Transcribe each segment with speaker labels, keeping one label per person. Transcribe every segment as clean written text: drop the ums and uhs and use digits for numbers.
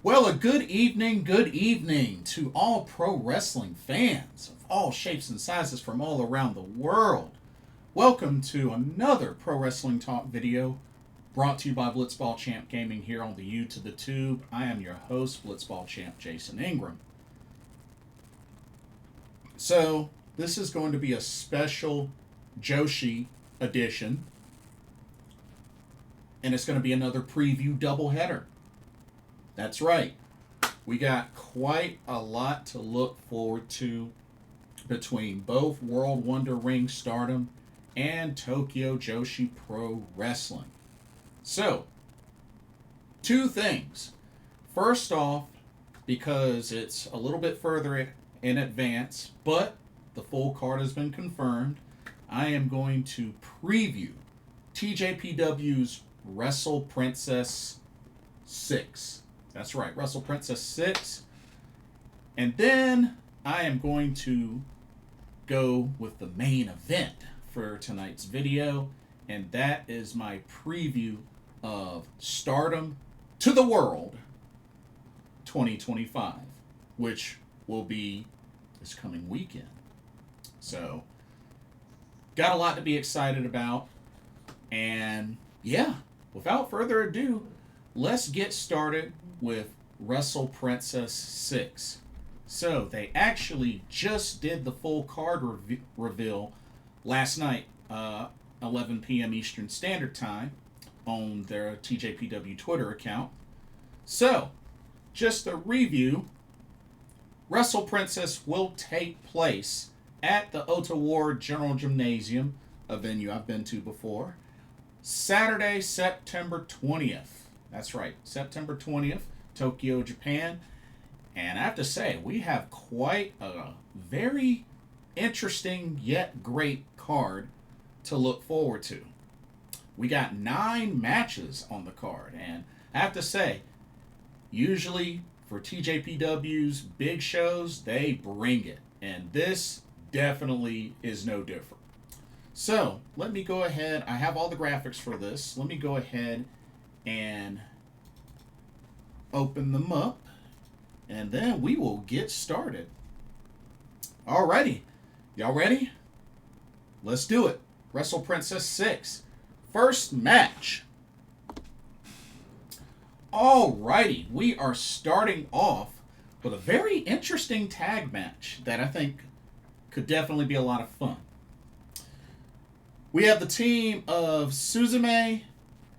Speaker 1: Well, a good evening to all pro wrestling fans of all shapes and sizes from all around the world. Welcome to another Pro Wrestling Talk video brought to you by Blitzball Champ Gaming here on the U to the Tube. I am your host, Blitzball Champ Jason Ingram. So, this is going to be a special Joshi edition, and it's going to be another preview doubleheader. That's right. We got quite a lot to look forward to between both World Wonder Ring Stardom and Tokyo Joshi Pro Wrestling. So, two things. First off, because it's a little bit further in advance, but the full card has been confirmed, I am going to preview TJPW's Wrestle Princess 6. That's right, Wrestle Princess 6. And then I am going to go with the main event for tonight's video, and that is my preview of Stardom to the World 2025, which will be this coming weekend. So, got a lot to be excited about. And yeah, without further ado, let's get started with Wrestle Princess 6. So, they actually just did the full card reveal last night, 11 p.m. Eastern Standard Time, on their TJPW Twitter account. So, just a review, Wrestle Princess will take place at the Ota Ward General Gymnasium, a venue I've been to before, Saturday, September 20th. That's right, September 20th, Tokyo, Japan. And I have to say, we have quite a very interesting yet great card to look forward to. We got 9 matches on the card. And I have to say, usually for TJPW's big shows, they bring it. And this definitely is no different. So, let me go ahead. I have all the graphics for this. Let me go ahead and open them up, and then we will get started. Alrighty, y'all ready? Let's do it. Wrestle Princess 6, first match. Alrighty, we are starting off with a very interesting tag match that I think could definitely be a lot of fun. We have the team of Suzume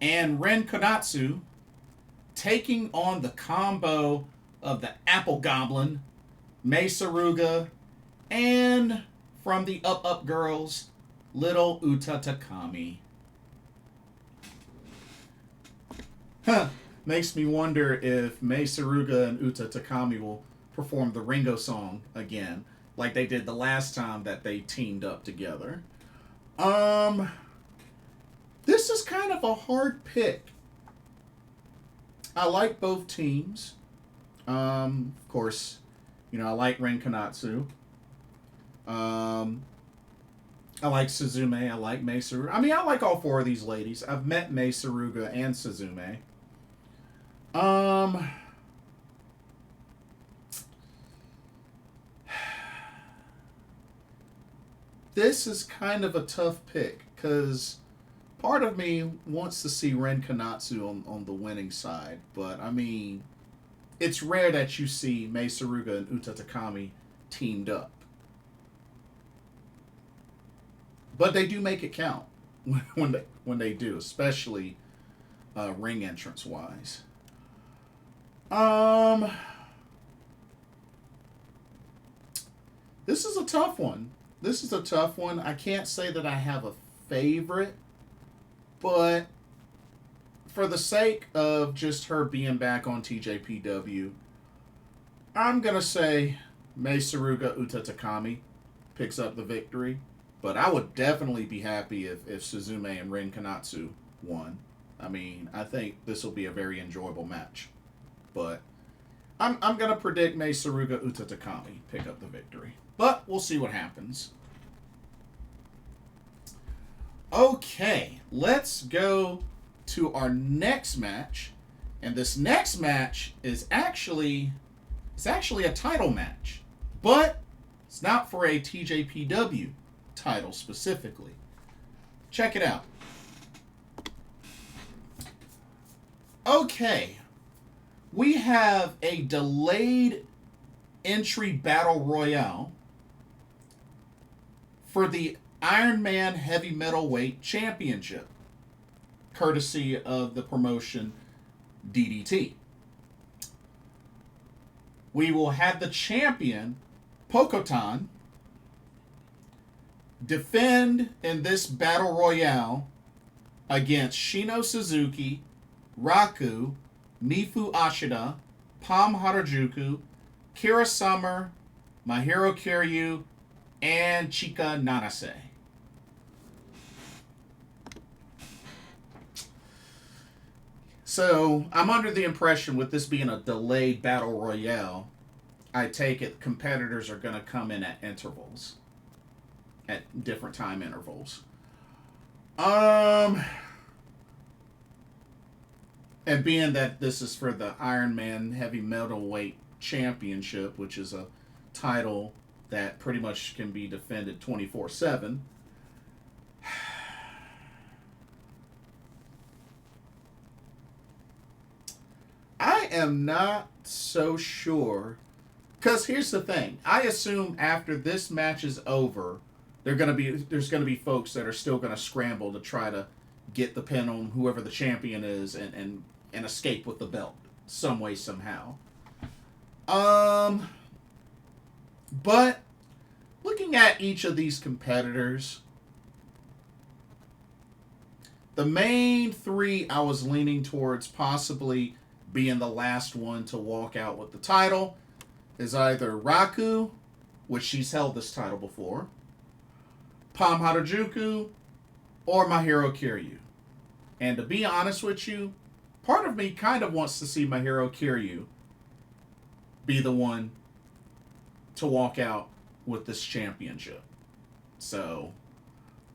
Speaker 1: and Ren Konatsu taking on the combo of the Apple Goblin, Mei Suruga, and from the Up Up Girls, Little Uta Takami. Makes me wonder if Mei Suruga and Uta Takami will perform the Ringo song again, like they did the last time that they teamed up together. This is kind of a hard pick. I like both teams. Of course, I like Ren Konatsu. I like Suzume. I like Mei Suruga. I mean, I like all 4 of these ladies. I've met Mei Suruga and Suzume. This is kind of a tough pick, because part of me wants to see Ren Konatsu on the winning side, but I mean, it's rare that you see Mei Suruga and Uta Takami teamed up. But they do make it count when they do, especially ring entrance wise. This is a tough one. I can't say that I have a favorite, but for the sake of just her being back on TJPW, I'm going to say Mei Suruga Uta Takami picks up the victory. But I would definitely be happy if Suzume and Ren Konatsu won. I mean, I think this will be a very enjoyable match. But I'm going to predict Mei Suruga Uta Takami pick up the victory. But we'll see what happens. Okay, let's go to our next match. And this next match is actually a title match, but it's not for a TJPW title specifically. Check it out. Okay, we have a delayed entry battle royale for the Ironman Heavymetalweight Championship, courtesy of the promotion DDT. We will have the champion, Pokotan, defend in this battle royale against Shino Suzuki, Raku, Mifu Ashida, Palm Harajuku, Kira Summer, Mahiro Kiryu, and Chika Nanase. So, I'm under the impression with this being a delayed battle royale, I take it competitors are going to come in at intervals. At different time intervals. And being that this is for the Ironman Heavymetalweight Championship, which is a title that pretty much can be defended 24/7. I am not so sure, because here's the thing. I assume after this match is over, there's going to be folks that are still going to scramble to try to get the pin on whoever the champion is and escape with the belt some way, somehow. But looking at each of these competitors, the main three I was leaning towards possibly being the last one to walk out with the title is either Raku, which she's held this title before, Palm Harajuku, or Mahiro Kiryu. And to be honest with you, part of me kind of wants to see Mahiro Kiryu be the one to walk out with this championship. So,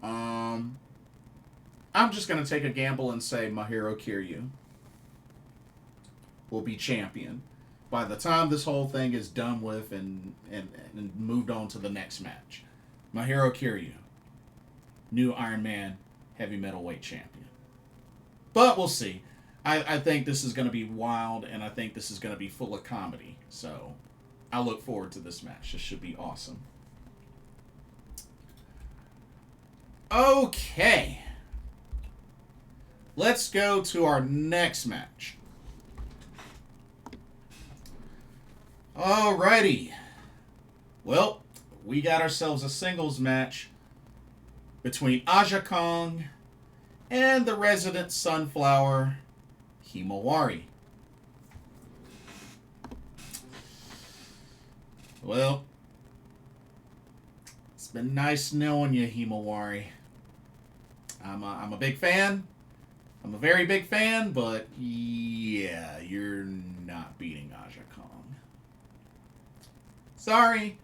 Speaker 1: I'm just going to take a gamble and say Mahiro Kiryu will be champion by the time this whole thing is done with and moved on to the next match. Mahiro Kiryu, new Ironman Heavymetalweight champion. But we'll see. I think this is going to be wild, and I think this is going to be full of comedy. So I look forward to this match. This should be awesome. Okay. Let's go to our next match. Alrighty. Well, we got ourselves a singles match between Aja Kong and the resident sunflower, Himawari. Well, it's been nice knowing you, Himawari. I'm a big fan. I'm a very big fan, but yeah, you're not beating Aja Kong. Sorry,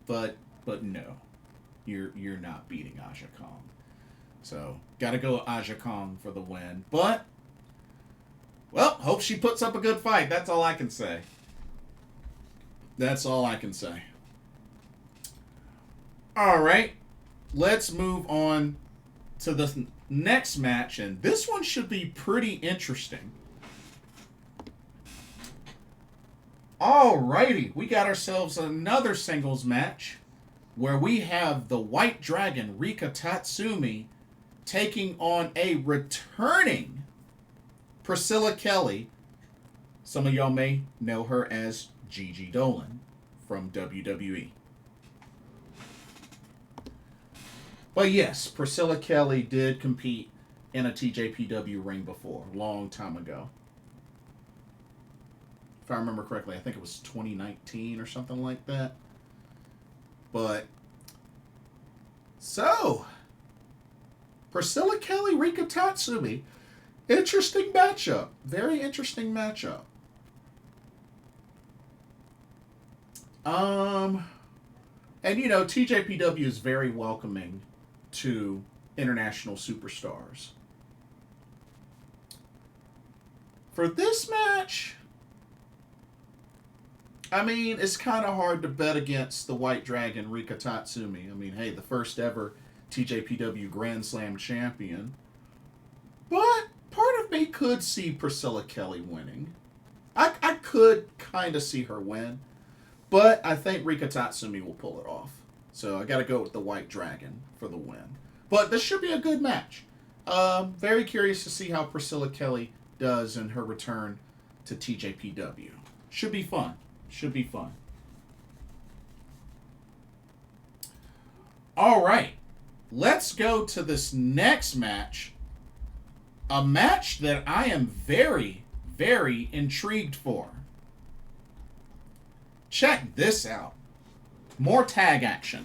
Speaker 1: but no, you're not beating Aja Kong. So gotta go Aja Kong for the win. But well, hope she puts up a good fight. That's all I can say. That's all I can say. All right, let's move on to the next match, and this one should be pretty interesting. Alrighty, we got ourselves another singles match where we have the White Dragon, Rika Tatsumi, taking on a returning Priscilla Kelly. Some of y'all may know her as Gigi Dolan from WWE. But yes, Priscilla Kelly did compete in a TJPW ring before, a long time ago. If I remember correctly, I think it was 2019 or something like that. But, so, Priscilla Kelly, Rika Tatsumi. Interesting matchup. Very interesting matchup. And you know, TJPW is very welcoming to international superstars. For this match, I mean, it's kind of hard to bet against the White Dragon, Rika Tatsumi. I mean, hey, the first ever TJPW Grand Slam champion. But part of me could see Priscilla Kelly winning. I could kind of see her win. But I think Rika Tatsumi will pull it off. So I got to go with the White Dragon for the win. But this should be a good match. Very curious to see how Priscilla Kelly does in her return to TJPW. Should be fun. Should be fun. All right. Let's go to this next match. A match that I am very, very intrigued for. Check this out. More tag action.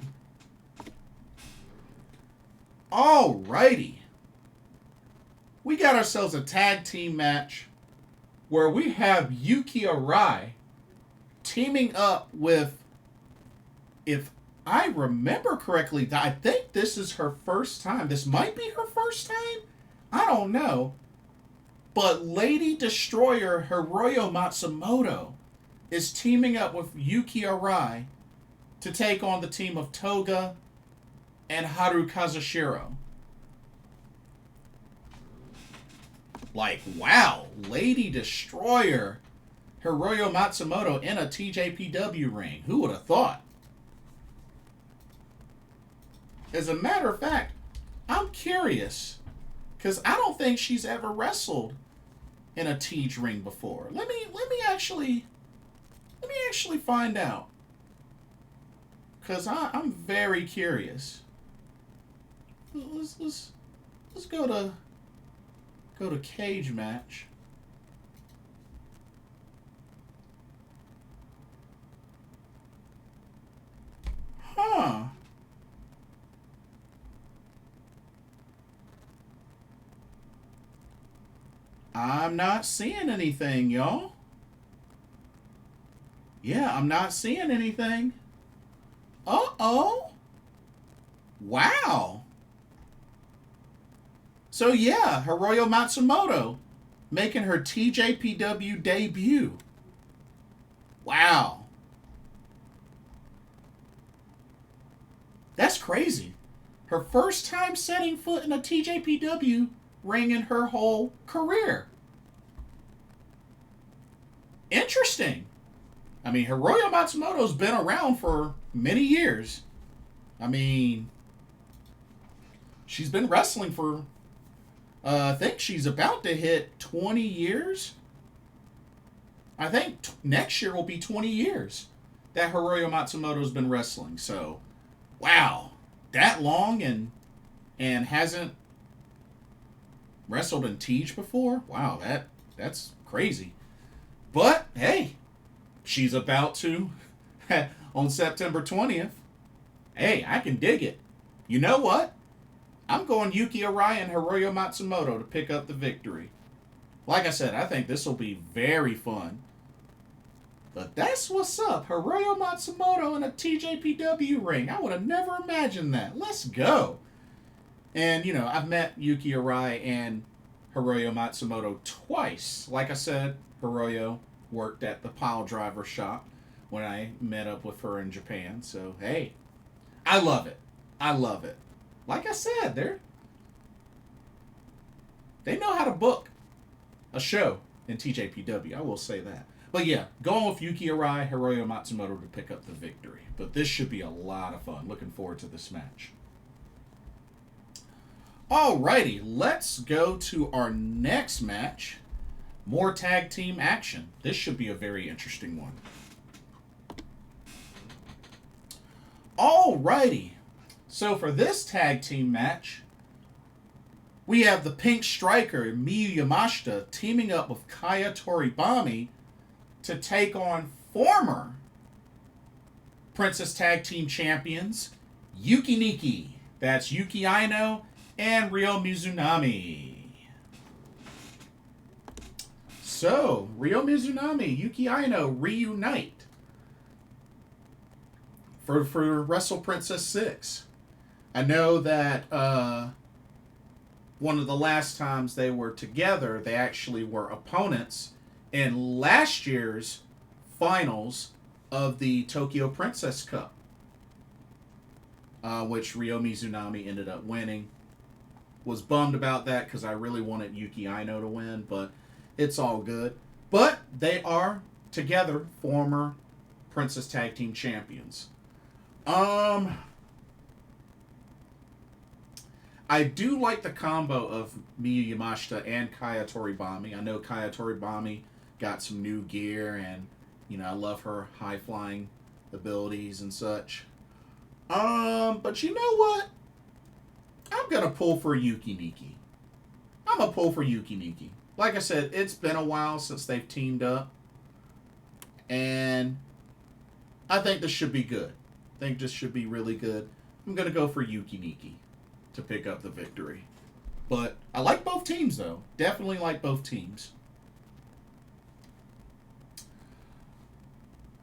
Speaker 1: Alrighty. We got ourselves a tag team match where we have Yuki Arai teaming up with, if I remember correctly, I think this is her first time. This might be her first time. I don't know. But Lady Destroyer Hiroyo Matsumoto is teaming up with Yuki Arai to take on the team of Toga and Haru Kazushiro. Like, wow, Lady Destroyer Hiroyo Matsumoto in a TJPW ring. Who would have thought? As a matter of fact, I'm curious, because I don't think she's ever wrestled in a Tej ring before. Let me actually find out, because I'm very curious. Let's go to cage match. Huh. I'm not seeing anything, y'all. Yeah, I'm not seeing anything. Uh-oh. Wow. So yeah, Hiroyo Matsumoto making her TJPW debut. Wow. That's crazy. Her first time setting foot in a TJPW ring in her whole career. Interesting. I mean, Hiroyo Matsumoto's been around for many years. I mean, she's been wrestling for, I think she's about to hit 20 years. I think next year will be 20 years that Hiroyo Matsumoto's been wrestling. So, wow, that long and hasn't wrestled in Tej before? Wow, that's crazy. But, hey, she's about to on September 20th. Hey, I can dig it. You know what? I'm going Yuki Arai and Hiroyo Matsumoto to pick up the victory. Like I said, I think this will be very fun. But that's what's up. Hiroyo Matsumoto in a TJPW ring. I would have never imagined that. Let's go. And, you know, I've met Yuki Arai and Hiroyo Matsumoto twice. Like I said, Hiroyo worked at the pile driver shop when I met up with her in Japan. So, hey, I love it. I love it. Like I said, they know how to book a show in TJPW. I will say that. But yeah, going with Yuki Arai, Hiroyo Matsumoto to pick up the victory. But this should be a lot of fun. Looking forward to this match. Alrighty, let's go to our next match. More tag team action. This should be a very interesting one. Alrighty. So for this tag team match, we have the Pink Striker, Miyu Yamashita, teaming up with Kaya Toribami to take on former Princess Tag Team Champions, Yuki Niki. That's Yuki Aino and Ryo Mizunami. So, Ryo Mizunami, Yuki Aino reunite for Wrestle Princess VI. I know that one of the last times they were together, they actually were opponents in last year's finals of the Tokyo Princess Cup, which Ryo Mizunami ended up winning. Was bummed about that because I really wanted Yuki Aino to win, but it's all good. But they are together former Princess Tag Team Champions. I do like the combo of Miyu Yamashita and Kaya Toribami. I know Kaya Toribami got some new gear, and I love her high flying abilities and such. But you know what? I'm gonna pull for Yuki Niki. I'm gonna pull for Yuki Niki. Like I said, it's been a while since they've teamed up, and I think this should be good. I think this should be really good. I'm gonna go for Yuki Niki to pick up the victory. But I like both teams, though. Definitely like both teams.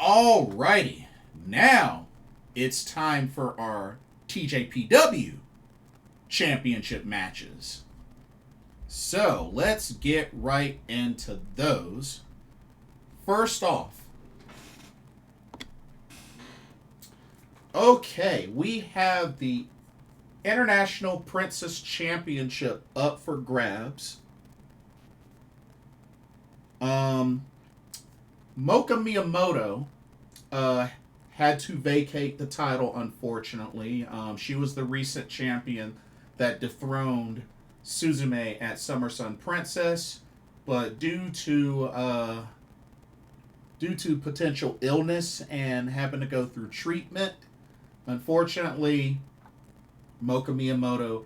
Speaker 1: Alrighty. Now it's time for our TJPW championship matches. So let's get right into those. First off, okay, we have the International Princess Championship up for grabs. Moka Miyamoto had to vacate the title, unfortunately. She was the recent champion that dethroned Suzume at Summer Sun Princess, but due to potential illness and having to go through treatment, unfortunately, Moka Miyamoto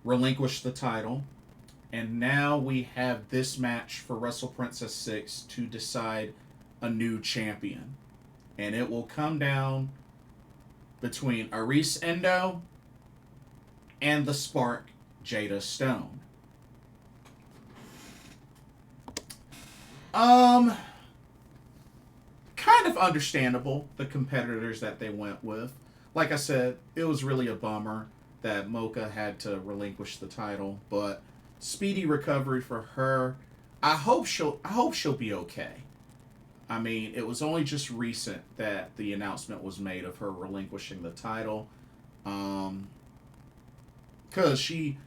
Speaker 1: relinquished the title, and now we have this match for Wrestle Princess VI to decide a new champion. And it will come down between Aris Endo and the Spark, Jada Stone. Kind of understandable, the competitors that they went with. Like I said, it was really a bummer that Moka had to relinquish the title, but speedy recovery for her. I hope she'll be okay. I mean, it was only just recent that the announcement was made of her relinquishing the title, because she,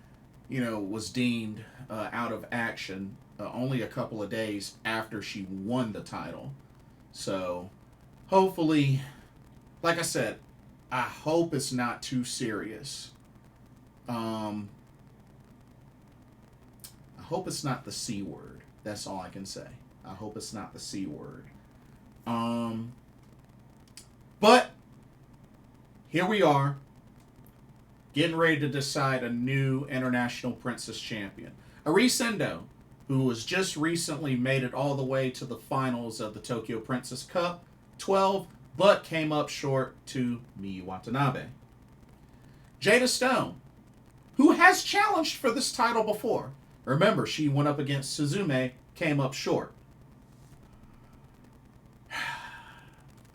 Speaker 1: was deemed out of action only a couple of days after she won the title. So, hopefully, like I said, I hope it's not too serious. I hope it's not the C word. That's all I can say. I hope it's not the C word. But here we are, getting ready to decide a new International Princess Champion. Aris Endo, who was just recently made it all the way to the finals of the Tokyo Princess Cup 12, but came up short to Miyu Watanabe. Jada Stone, who has challenged for this title before. Remember, she went up against Suzume, came up short.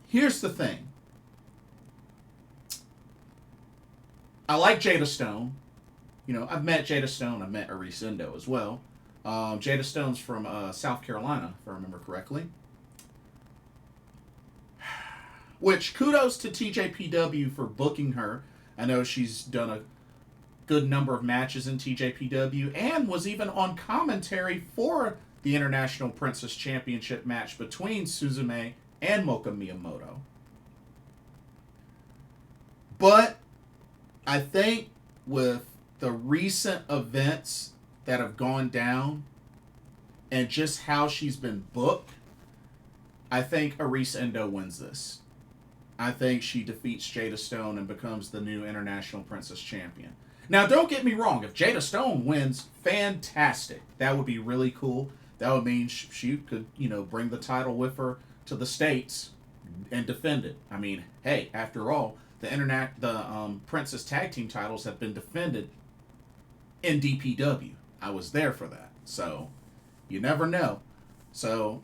Speaker 1: Here's the thing. I like Jada Stone. I've met Jada Stone. I've met Aris Endo as well. Jada Stone's from South Carolina, if I remember correctly. Which, kudos to TJPW for booking her. I know she's done a good number of matches in TJPW and was even on commentary for the International Princess Championship match between Suzume and Moka Miyamoto. But I think with the recent events that have gone down and just how she's been booked, I think Aris Endo wins this. I think she defeats Jada Stone and becomes the new International Princess Champion. Now, don't get me wrong. If Jada Stone wins, fantastic. That would be really cool. That would mean she could, bring the title with her to the States and defend it. I mean, hey, after all, the Princess Tag Team titles have been defended in DPW. I was there for that. So, you never know. So,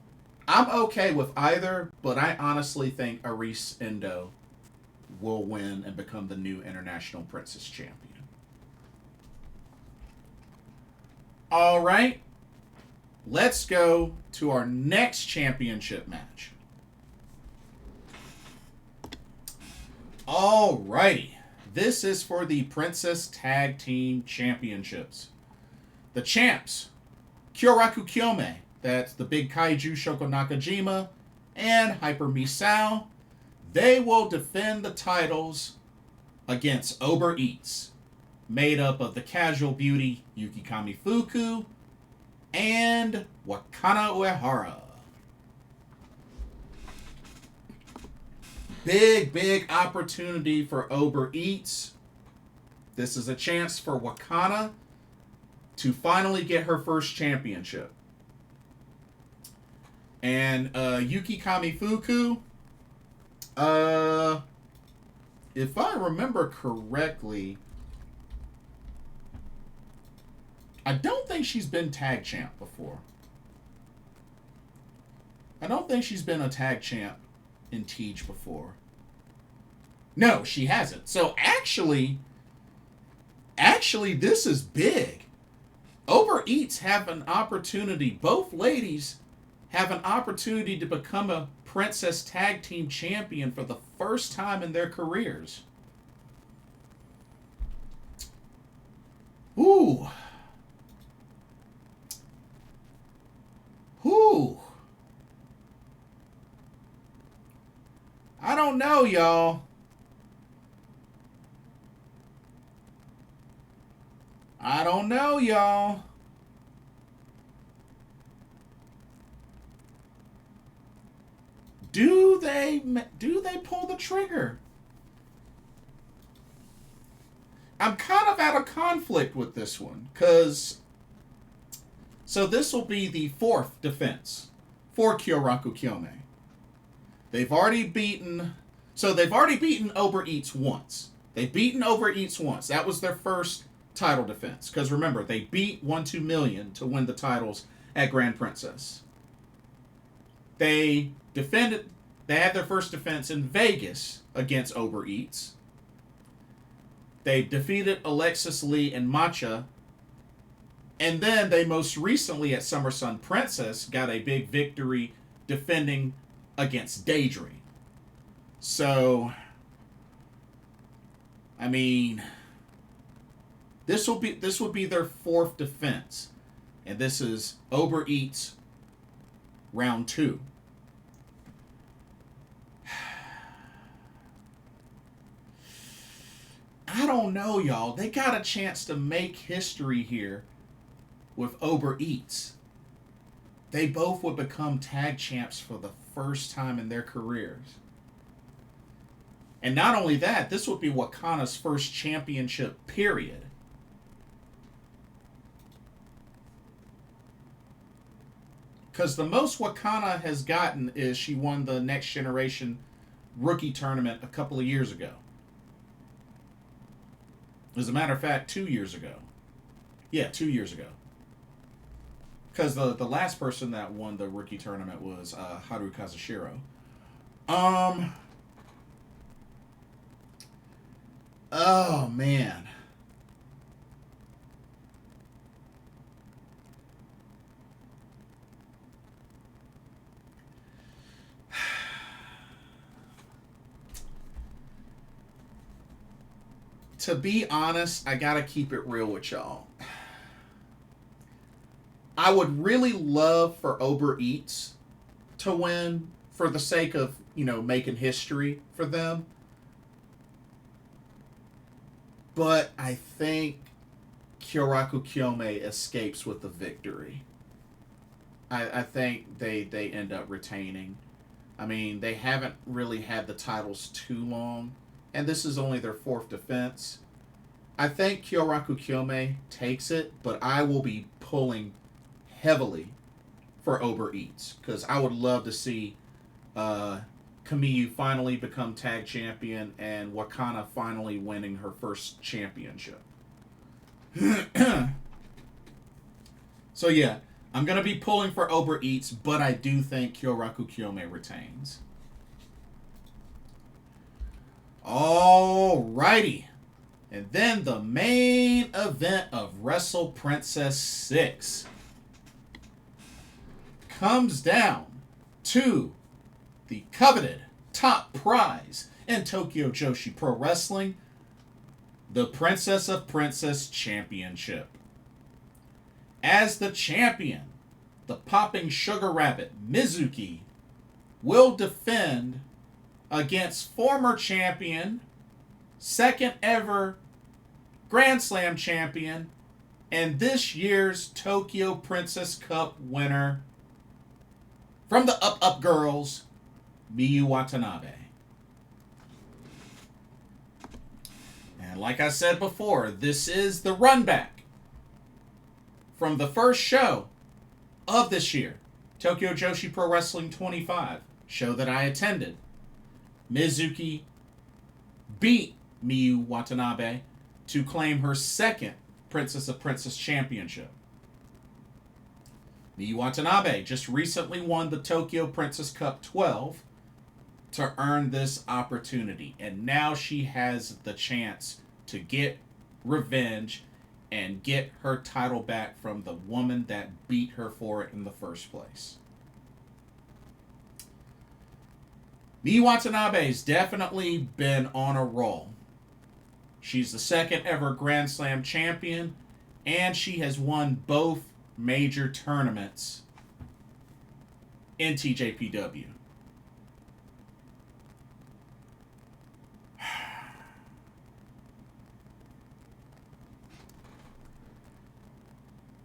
Speaker 1: I'm okay with either, but I honestly think Aris Endo will win and become the new International Princess Champion. All right. Let's go to our next championship match. All righty. This is for the Princess Tag Team Championships. The champs, Kyoraku Kyome, that's the big kaiju Shoko Nakajima, and Hyper Misao, they will defend the titles against Uber Eats, made up of the casual beauty Yuki Kamifuku and Wakana Uehara. Big opportunity for Uber Eats. This is a chance for Wakana to finally get her first championship. And Yuki Kamifuku, if I remember correctly, I don't think she's been tag champ before. I don't think she's been a tag champ in Tej before. No, she hasn't. So actually, this is big. Uber Eats have an opportunity. Both ladies have an opportunity to become a Princess Tag Team Champion for the first time in their careers. Ooh. I don't know, y'all. I don't know, y'all. Do they pull the trigger? I'm kind of at a conflict with this one, because so this will be the fourth defense for Kyoraku Kyome. They've already beaten Uber Eats once. They've beaten Uber Eats once. That was their first title defense. Because remember, they beat 1-2 Million to win the titles at Grand Princess. They had their first defense in Vegas against Uber Eats. They defeated Alexis Lee and Matcha. And then they most recently at Summer Sun Princess got a big victory defending against Daydream. So, I mean, this will be their fourth defense. And this is Uber Eats round 2. I don't know, y'all. They got a chance to make history here with Uber Eats. They both would become tag champs for the first time in their careers. And not only that, this would be Wakana's first championship, period. Because the most Wakana has gotten is she won the Next Generation Rookie Tournament a couple of years ago. As a matter of fact, 2 years ago. Yeah, 2 years ago. Because the last person that won the rookie tournament was Haru Kazushiro. Oh, man. To be honest, I gotta keep it real with y'all. I would really love for Uber Eats to win for the sake of, making history for them. But I think Kyoraku Kyome escapes with the victory. I think they end up retaining. I mean, they haven't really had the titles too long. And this is only their fourth defense. I think Kyoraku Kyome takes it, but I will be pulling heavily for Uber Eats. Because I would love to see Kamiyu finally become tag champion and Wakana finally winning her first championship. So yeah, I'm going to be pulling for Uber Eats, but I do think Kyoraku Kyome retains. Alrighty. And then the main event of Wrestle Princess VI comes down to the coveted top prize in Tokyo Joshi Pro Wrestling, the Princess of Princess Championship. As the champion, the Popping Sugar Rabbit Mizuki will defend against former champion, second ever Grand Slam champion, and this year's Tokyo Princess Cup winner from the Up Up Girls, Miyu Watanabe. And like I said before, this is the run back from the first show of this year, Tokyo Joshi Pro Wrestling 25, show that I attended. Mizuki beat Miyu Watanabe to claim her second Princess of Princess Championship. Miyu Watanabe just recently won the Tokyo Princess Cup 12 to earn this opportunity. And now she has the chance to get revenge and get her title back from the woman that beat her for it in the first place. Miyu Watanabe's definitely been on a roll. She's the second ever Grand Slam champion, and she has won both major tournaments in TJPW.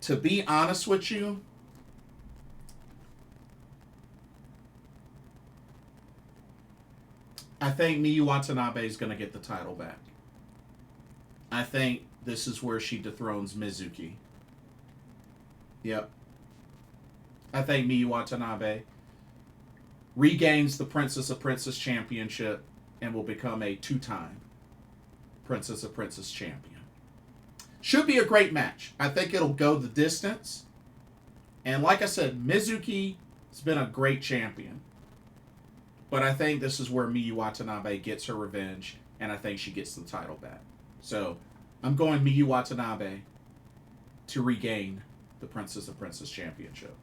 Speaker 1: To be honest with you, I think Miyu Watanabe is going to get the title back. I think this is where she dethrones Mizuki. Yep. I think Miyu Watanabe regains the Princess of Princess Championship and will become a two-time Princess of Princess champion. Should be a great match. I think it'll go the distance. And like I said, Mizuki has been a great champion. But I think this is where Miyu Watanabe gets her revenge, and I think she gets the title back. So, I'm going Miyu Watanabe to regain the Princess of Princess Championship.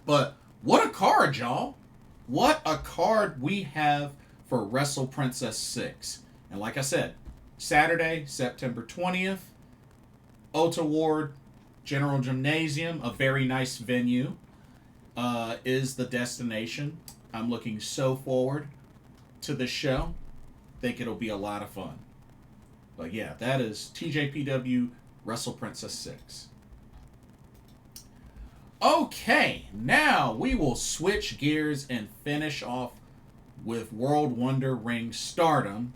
Speaker 1: But what a card, y'all. What a card we have for Wrestle Princess VI. And like I said, Saturday, September 20th, Ota Ward General Gymnasium, a very nice venue, is the destination. I'm looking so forward to this show. Think it'll be a lot of fun. But yeah, that is TJPW Wrestle Princess VI. Okay, now we will switch gears and finish off with World Wonder Ring Stardom,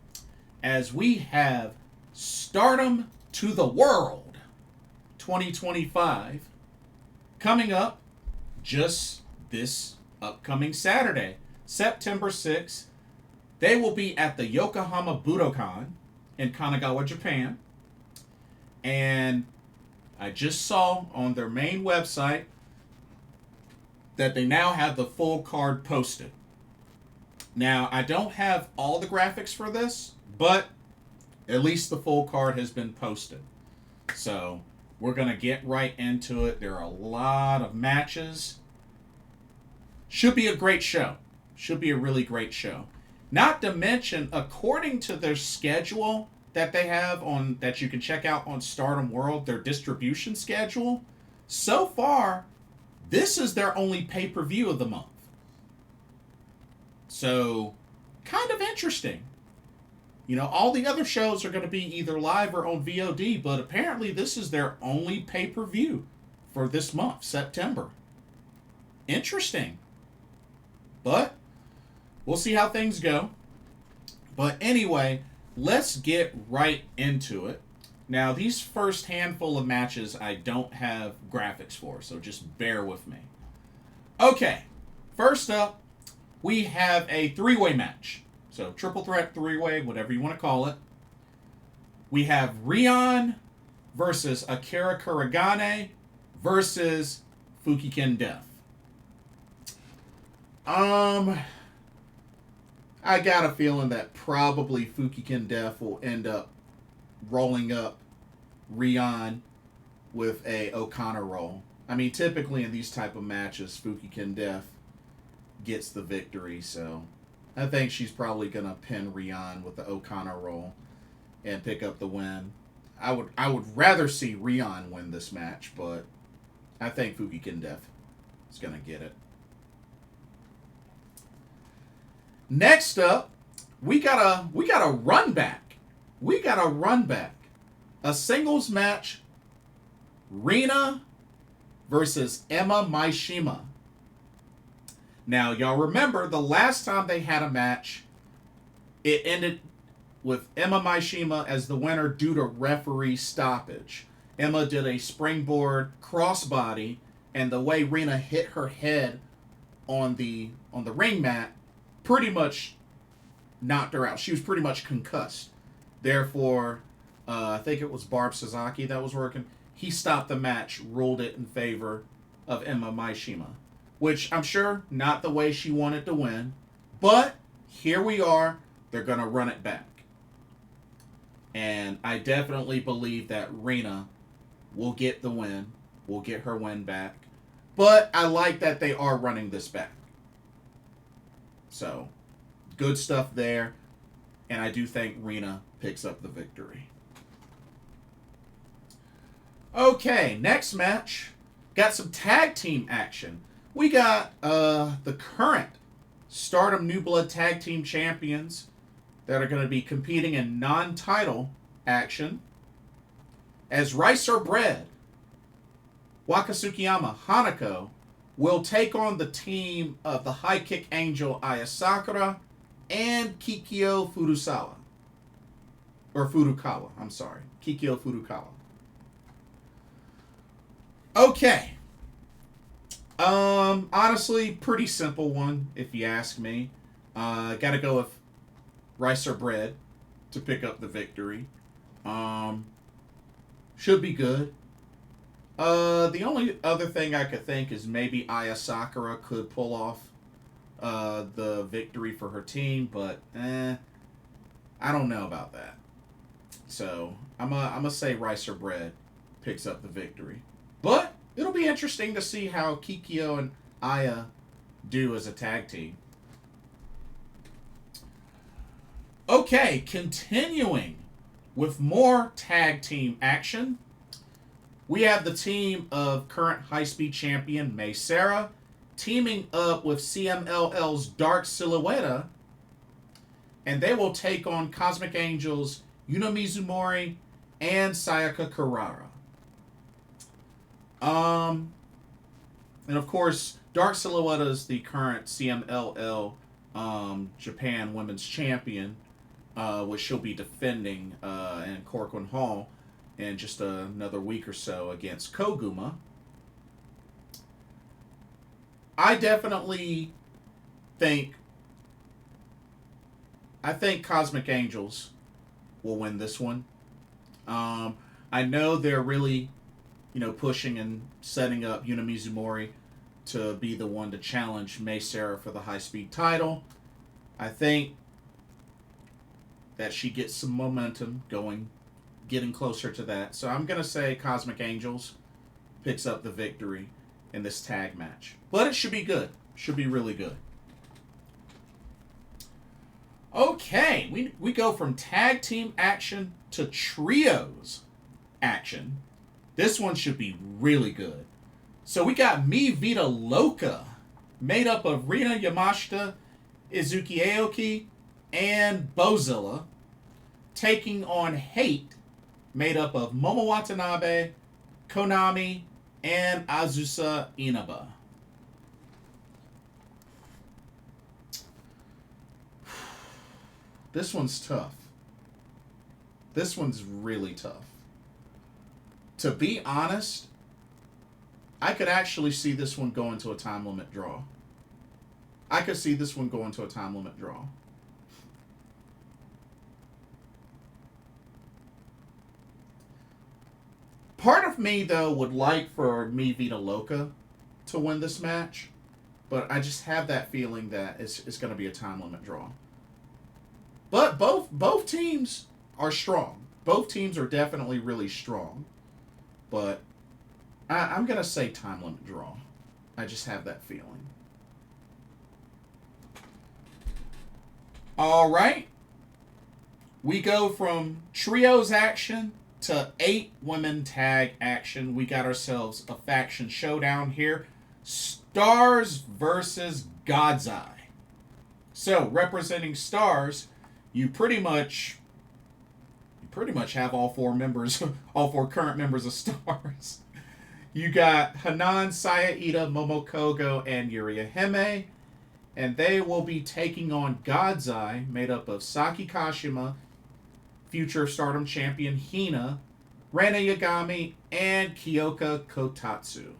Speaker 1: as we have Stardom to the World 2025 coming up just this upcoming Saturday, September 6th. They will be at the Yokohama Budokan in Kanagawa, Japan. And I just saw on their main website that they now have the full card posted. Now, I don't have all the graphics for this, but at least the full card has been posted. So, we're going to get right into it. There are a lot of matches. Should be a great show. Should be a really great show. Not to mention, according to their schedule that they have on, that you can check out on Stardom World, their distribution schedule, so far, this is their only pay-per-view of the month. So, kind of interesting. You know, all the other shows are going to be either live or on VOD, but apparently this is their only pay-per-view for this month, September. Interesting. But we'll see how things go. But anyway, let's get right into it. Now, these first handful of matches I don't have graphics for, so just bear with me. Okay, first up, we have a three-way match. So, triple threat, three-way, whatever you want to call it. We have Rion versus Akira Kuragane versus Fukiken Death. I got a feeling that probably Fukiken Death will end up rolling up Rion with a Okana roll. I mean, typically in these type of matches, Fukigen Def gets the victory, so I think she's probably going to pin Rion with the Okana roll and pick up the win. I would rather see Rion win this match, but I think Fukigen Def is going to get it. Next up, we got a run back. We got a run back. A singles match. Rina versus Emma Maishima. Now, y'all remember the last time they had a match, it ended with Emma Maishima as the winner due to referee stoppage. Emma did a springboard crossbody, and the way Rina hit her head on the ring mat pretty much knocked her out. She was pretty much concussed. Therefore, I think it was Barb Sasaki that was working. He stopped the match, ruled it in favor of Emma Maishima, which I'm sure not the way she wanted to win, but here we are. They're going to run it back. And I definitely believe that Rina will get the win, will get her win back, but I like that they are running this back. So, good stuff there, and I do think Rina picks up the victory. Okay, next match. Got some tag team action. We got the current Stardom New Blood Tag Team Champions that are going to be competing in non-title action as Rice or Bread, Wakasukiyama Hanako, will take on the team of the High Kick Angel Aya Sakura and Kikyo Furusawa. Or Furukawa, I'm sorry. Kikyo Furukawa. Okay. Honestly, pretty simple one, if you ask me. Gotta go with Rice or Bread to pick up the victory. Should be good. The only other thing I could think is maybe Aya Sakura could pull off the victory for her team, but I don't know about that. So I'm gonna say Rice or Bread picks up the victory. But it'll be interesting to see how Kikyo and Aya do as a tag team. Okay, continuing with more tag team action. We have the team of current high-speed champion Mei Seira teaming up with CMLL's Dark Silhouette, and they will take on Cosmic Angels Yuna Mizumori and Sayaka Kurara. And of course, Dark Silhouette is the current CMLL Japan Women's Champion, which she'll be defending in Korakuen Hall in just another week or so against Koguma. I definitely think Cosmic Angels will win this one. I know they're really, pushing and setting up Yuna Mizumori to be the one to challenge Mei Seira for the high-speed title. I think that she gets some momentum going, getting closer to that. So I'm going to say Cosmic Angels picks up the victory in this tag match. But it should be good. Should be really good. Okay, we go from tag team action to trios action. This one should be really good. So we got Mi Vida Loca, made up of Rina Yamashita, Izuki Aoki, and Bozilla, taking on Hate, made up of Momo Watanabe, Konami, and Azusa Inaba. This one's tough. This one's really tough. To be honest, I could actually see this one going to a time limit draw. I could see this one going to a time limit draw. Part of me, though, would like for Mi Vida Loca to win this match, but I just have that feeling that it's going to be a time limit draw. But both teams are strong. both teams are definitely really strong. But I'm going to say time limit draw. I just have that feeling. All right. We go from trios action to 8 women tag action. We got ourselves a faction showdown here. Stars versus God's Eye. So, representing Stars, you pretty much have all 4 current members of Stars. You got Hanan, Sayaida, Momokogo, and Yurihime. And they will be taking on God's Eye, made up of Saki Kashima, future Stardom champion Hina, Rena Yagami, and Kyoka Kotatsu.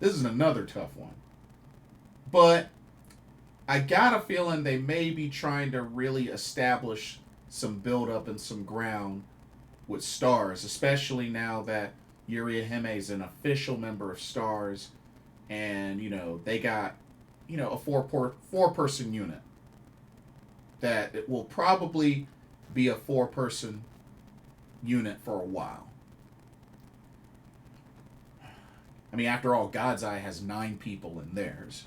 Speaker 1: This is another tough one. But I got a feeling they may be trying to really establish some build-up and some ground with Stars, especially now that Yurihime is an official member of Stars, and, they got, a four-person unit. That it will probably be a 4-person unit for a while. I mean, after all, God's Eye has 9 people in theirs.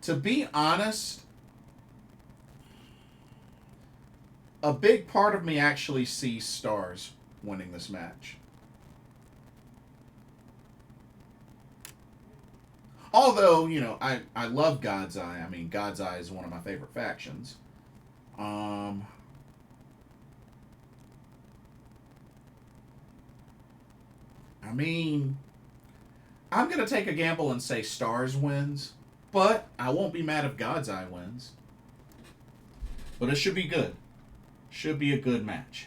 Speaker 1: To be honest, a big part of me actually sees Stars winning this match. Although, I love God's Eye. I mean, God's Eye is one of my favorite factions. I mean, I'm going to take a gamble and say Stars wins, but I won't be mad if God's Eye wins. But it should be good. Should be a good match.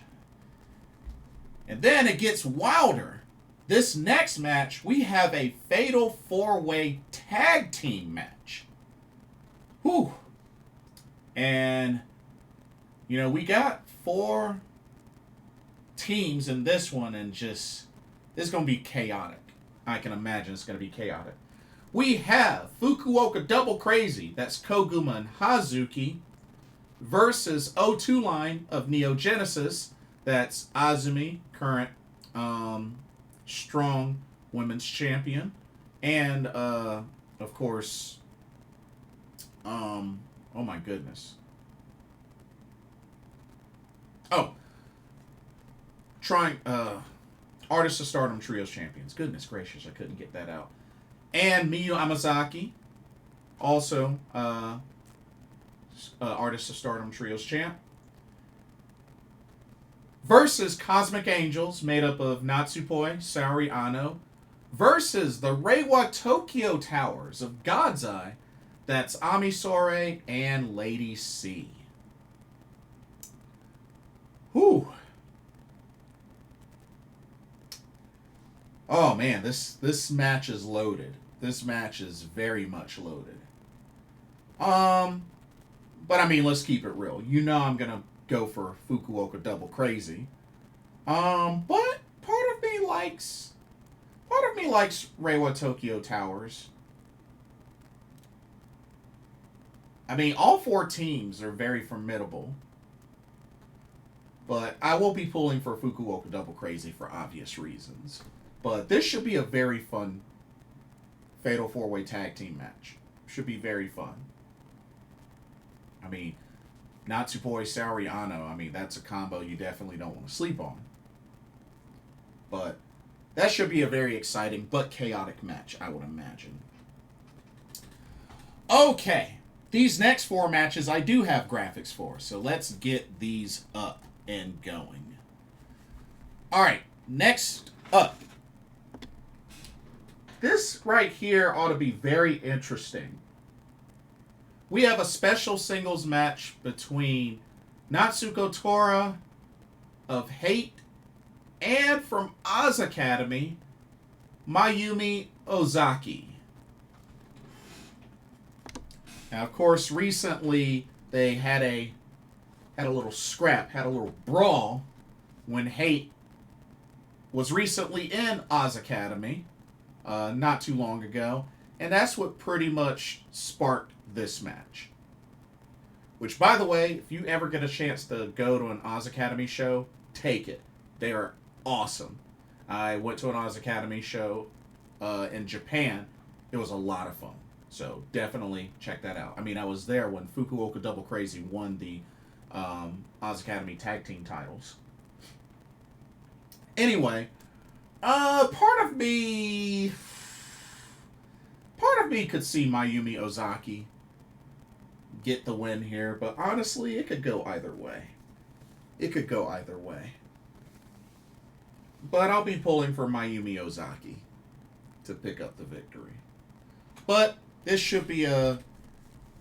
Speaker 1: And then it gets wilder. This next match, we have a fatal 4-way tag team match. Whew. And, we got 4 teams in this one, and this is going to be chaotic. I can imagine it's going to be chaotic. We have Fukuoka Double Crazy, that's Koguma and Hazuki, versus O2 line of Neo Genesis, that's Azumi, current strong women's champion, and of course, oh my goodness, Artist of Stardom Trios champions. Goodness gracious, I couldn't get that out. And Miyu Amazaki, also Artist of Stardom Trios champ, versus Cosmic Angels, made up of Natsupoi, Saori Ano, versus the Reiwa Tokyo Towers of God's Eye, that's Amisore and Lady C. Whew. Oh man, this match is loaded. This match is very much loaded. But I mean, let's keep it real. I'm gonna go for Fukuoka Double Crazy. But part of me likes Reiwa Tokyo Towers. I mean, all 4 teams are very formidable. But I will be pulling for Fukuoka Double Crazy for obvious reasons. But this should be a very fun Fatal 4-Way Tag Team match. Should be very fun. I mean, Natsupoi, Saori Ano, I mean, that's a combo you definitely don't want to sleep on. But that should be a very exciting but chaotic match, I would imagine. Okay, these next 4 matches I do have graphics for, so let's get these up and going. Alright, next up. This right here ought to be very interesting. We have a special singles match between Natsuko Tora of Hate and from Oz Academy, Mayumi Ozaki. Now, of course, recently they had a little scrap, had a little brawl when Hate was recently in Oz Academy. not too long ago. And that's what pretty much sparked this match. Which, by the way, if you ever get a chance to go to an Oz Academy show, take it. They are awesome. I went to an Oz Academy show in Japan. It was a lot of fun. So definitely check that out. I mean, I was there when Fukuoka Double Crazy won the Oz Academy tag team titles. Anyway, part of me could see Mayumi Ozaki get the win here, but honestly, it could go either way. But I'll be pulling for Mayumi Ozaki to pick up the victory. But this should be an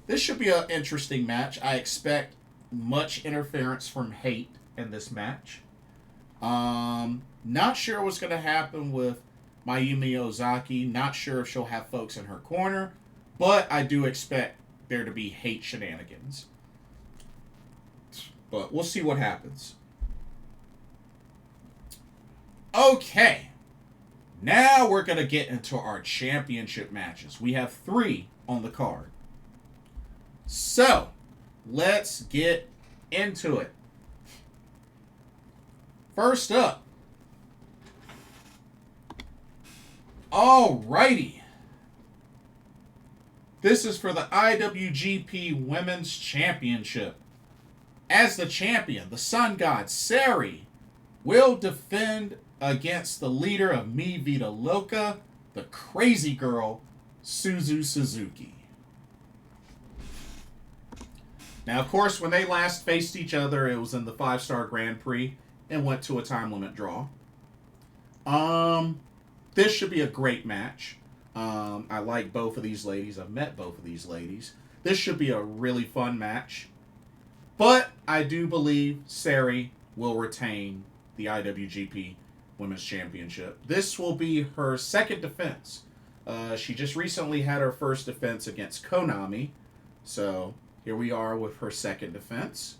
Speaker 1: interesting match. I expect much interference from Hate in this match. Not sure what's going to happen with Mayumi Ozaki. Not sure if she'll have folks in her corner, but I do expect there to be Hate shenanigans. But we'll see what happens. Okay. Now we're going to get into our championship matches. We have 3 on the card. So, let's get into it. First up. Alrighty. This is for the IWGP Women's Championship. As the champion, the Sun God, Sari, will defend against the leader of Mi Vida Loca, the crazy girl, Suzu Suzuki. Now, of course, when they last faced each other, it was in the 5-Star Grand Prix and went to a time limit draw. This should be a great match. I like both of these ladies. I've met both of these ladies. This should be a really fun match. But I do believe Sari will retain the IWGP Women's Championship. This will be her second defense. She just recently had her first defense against Konami. So here we are with her second defense.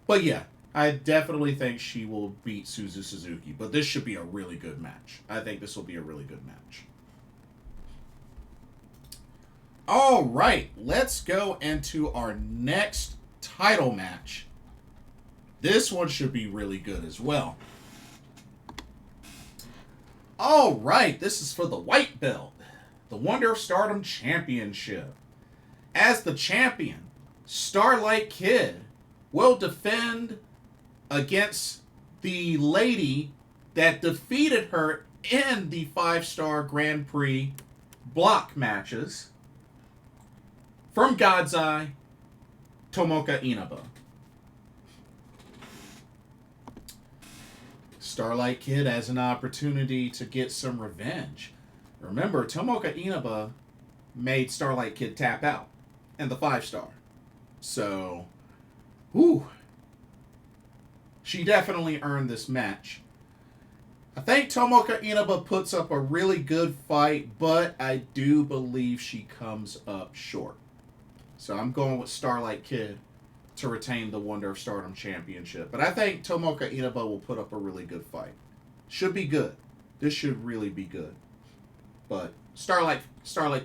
Speaker 1: But yeah, I definitely think she will beat Suzu Suzuki. But this should be a really good match. I think this will be a really good match. All right, let's go into our next title match. This one should be really good as well. All right, this is for the white belt, the Wonder of Stardom Championship. As the champion, Starlight Kid will defend against the lady that defeated her in the 5-Star Grand Prix block matches from God's Eye, Tomoka Inaba. Starlight Kid has an opportunity to get some revenge. Remember, Tomoka Inaba made Starlight Kid tap out in the 5-Star. So, she definitely earned this match. I think Tomoka Inaba puts up a really good fight, but I do believe she comes up short. So I'm going with Starlight Kid to retain the Wonder of Stardom Championship. But I think Tomoka Inaba will put up a really good fight. Should be good. This should really be good. But Starlight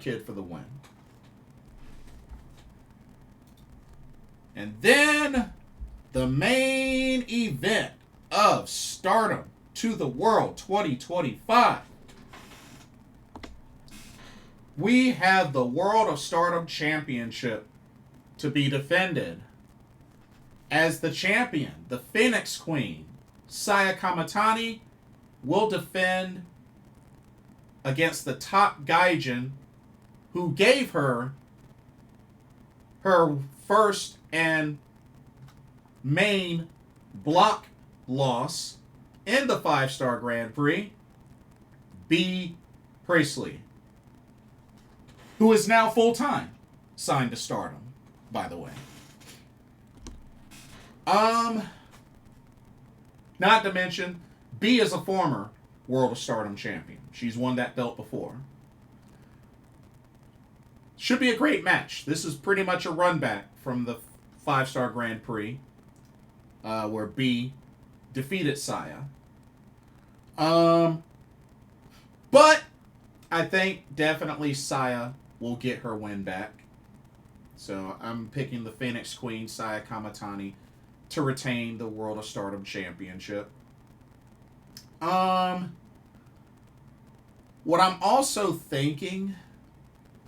Speaker 1: Kid for the win. And then the main event of Stardom to the World 2025. We have the World of Stardom Championship to be defended. As the champion, the Phoenix Queen, Saya Kamatani, will defend against the top Gaijin who gave her first and main block loss in the 5-Star Grand Prix, B. Priestley, who is now full-time signed to Stardom, by the way. Not to mention, B is a former World of Stardom champion. She's won that belt before. Should be a great match. This is pretty much a run back from the 5-Star Grand Prix, where B defeated Saya. But I think definitely Saya will get her win back. So I'm picking the Phoenix Queen, Saya Kamatani, to retain the World of Stardom Championship. What I'm also thinking,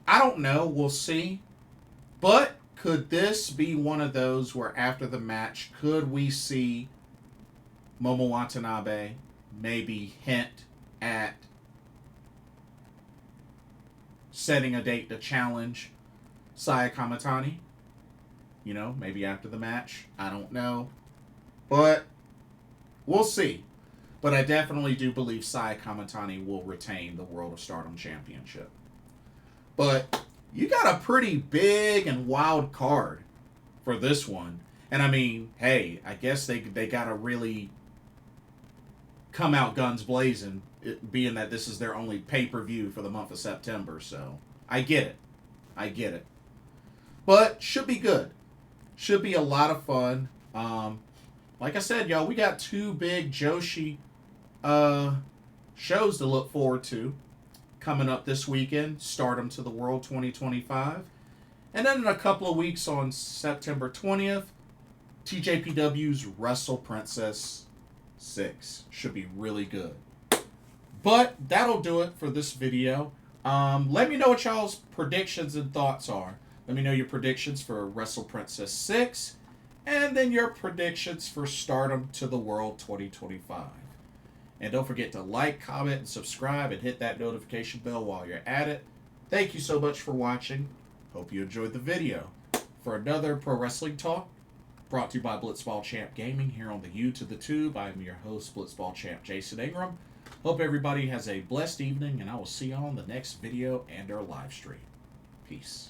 Speaker 1: I don't know, we'll see. But could this be one of those where after the match, could we see Momo Watanabe maybe hint at setting a date to challenge Saya Kamatani? You know, maybe after the match. I don't know. But we'll see. But I definitely do believe Saya Kamatani will retain the World of Stardom Championship. But you got a pretty big and wild card for this one. And I mean, hey, I guess they got to really come out guns blazing, being that this is their only pay-per-view for the month of September. So I get it. I get it. But should be good. Should be a lot of fun. Like I said, y'all, we got 2 big joshi shows to look forward to coming up this weekend. Stardom to the World 2025. And then in a couple of weeks on September 20th, TJPW's Wrestle Princess VI. Should be really good. But that'll do it for this video. Let me know what y'all's predictions and thoughts are. Let me know your predictions for Wrestle Princess VI. And then your predictions for Stardom to the World 2025. And don't forget to like, comment, and subscribe, and hit that notification bell while you're at it. Thank you so much for watching. Hope you enjoyed the video. For another Pro Wrestling Talk, brought to you by Blitzball Champ Gaming here on the U to the Tube. I'm your host, Blitzball Champ Jason Ingram. Hope everybody has a blessed evening, and I will see you all in the next video and our live stream. Peace.